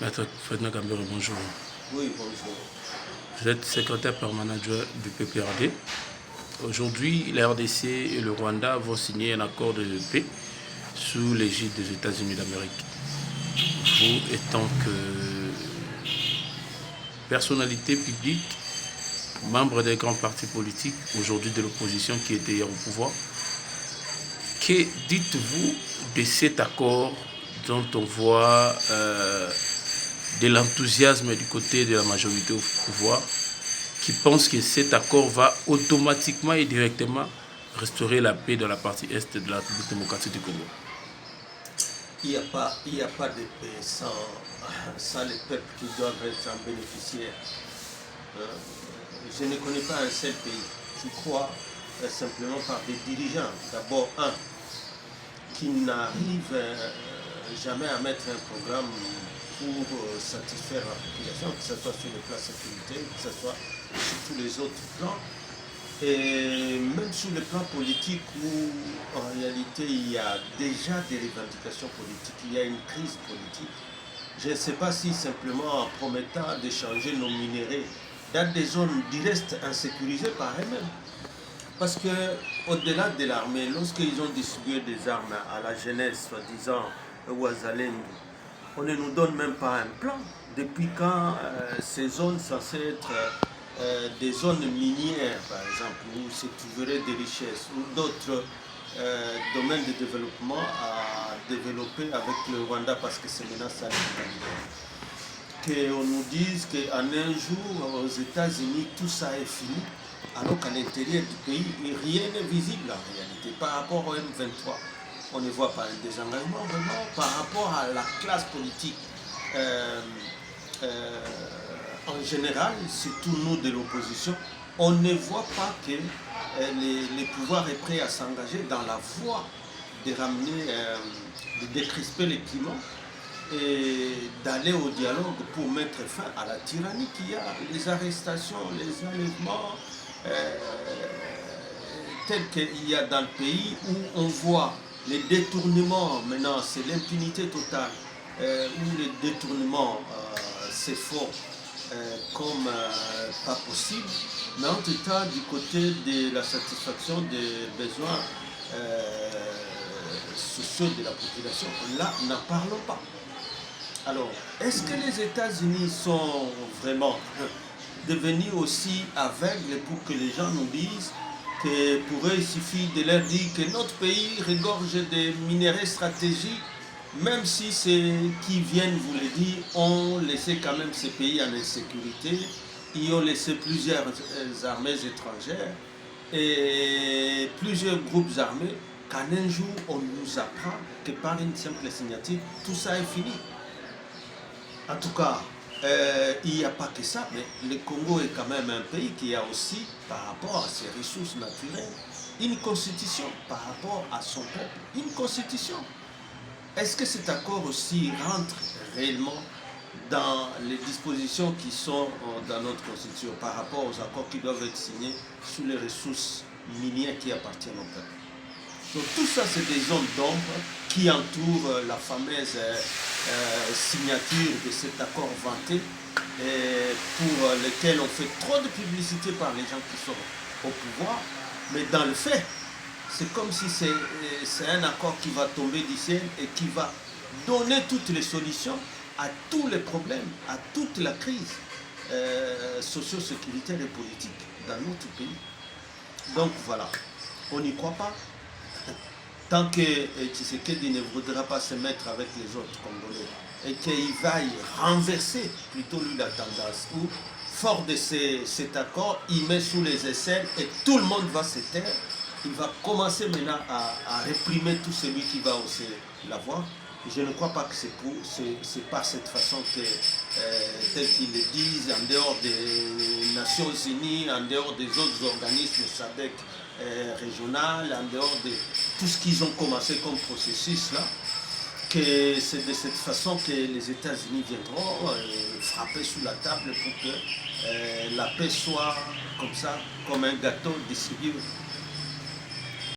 Maître Ferdinand Kambere, bonjour. Oui, bonjour. Vous êtes secrétaire permanent du PPRD. Aujourd'hui, la RDC et le Rwanda vont signer un accord de paix sous l'égide des États-Unis d'Amérique. Vous, étant que personnalité publique, membre des grands partis politiques, aujourd'hui de l'opposition qui était hier au pouvoir, que dites-vous de cet accord dont on voit de l'enthousiasme du côté de la majorité au pouvoir, qui pense que cet accord va automatiquement et directement restaurer la paix dans la partie est de la République démocratique du Congo? Il n'y a pas de paix sans les peuples qui doivent être en bénéficiaires. Je ne connais pas un seul pays qui croit simplement par des dirigeants. D'abord, qui n'arrive jamais à mettre un programme pour satisfaire la population, que ce soit sur le plan sécurité, que ce soit sur tous les autres plans. Et même sur le plan politique où en réalité il y a déjà des revendications politiques, il y a une crise politique. Je ne sais pas si simplement en promettant d'échanger nos minéraux dans des zones du reste insécurisées par elles-mêmes. Parce qu'au-delà de l'armée, lorsqu'ils ont distribué des armes à la jeunesse, soi-disant Ouazaleng, on ne nous donne même pas un plan. Depuis quand ces zones censées être des zones minières, par exemple, où se trouveraient des richesses, ou d'autres domaines de développement à développer avec le Rwanda, parce que c'est maintenant ça le qu'on nous dise qu'en un jour, aux États-Unis, tout ça est fini, alors qu'à l'intérieur du pays, rien n'est visible en réalité. Par rapport au M23, on ne voit pas un désengagement vraiment par rapport à la classe politique. En général, surtout nous de l'opposition, on ne voit pas que les pouvoirs est prêt à s'engager dans la voie de ramener, de décrisper les climats et d'aller au dialogue pour mettre fin à la tyrannie qu'il y a, les arrestations, les enlèvements, tels qu'il y a dans le pays où on voit les détournements, maintenant c'est l'impunité totale, où les détournements se font comme pas possible, mais en tout cas du côté de la satisfaction des besoins sociaux de la population, là n'en parlons pas. Alors, est-ce que les États-Unis sont vraiment devenus aussi aveugles pour que les gens nous disent que pour eux il suffit de leur dire que notre pays regorge de minéraux stratégiques, même si ceux qui viennent vous le dire ont laissé quand même ces pays en insécurité, ils ont laissé plusieurs armées étrangères et plusieurs groupes armés, qu'en un jour on nous apprend que par une simple signature, tout ça est fini. En tout cas, il n'y a pas que ça, mais le Congo est quand même un pays qui a aussi, par rapport à ses ressources naturelles, une constitution par rapport à son peuple, une constitution. Est-ce que cet accord aussi rentre réellement dans les dispositions qui sont dans notre constitution par rapport aux accords qui doivent être signés sur les ressources minières qui appartiennent au peuple? Donc tout ça, c'est des zones d'ombre qui entourent la fameuse signature de cet accord vanté pour lequel on fait trop de publicité par les gens qui sont au pouvoir. Mais dans le fait, c'est comme si c'est un accord qui va tomber du ciel et qui va donner toutes les solutions à tous les problèmes, à toute la crise socio-sécuritaire et politique dans notre pays. Donc voilà, on n'y croit pas. Tant que Tshisekedi ne voudra pas se mettre avec les autres Congolais et qu'il vaille renverser plutôt lui la tendance, où fort de cet accord, il met sous les aisselles et tout le monde va se taire, il va commencer maintenant à réprimer tout celui qui va hausser la voix. Je ne crois pas que c'est par cette façon que, tel qu'ils le disent, en dehors des Nations Unies, en dehors des autres organismes SADC régional, en dehors de tout ce qu'ils ont commencé comme processus là, que c'est de cette façon que les États-Unis viendront frapper sous la table pour que la paix soit comme ça, comme un gâteau distribué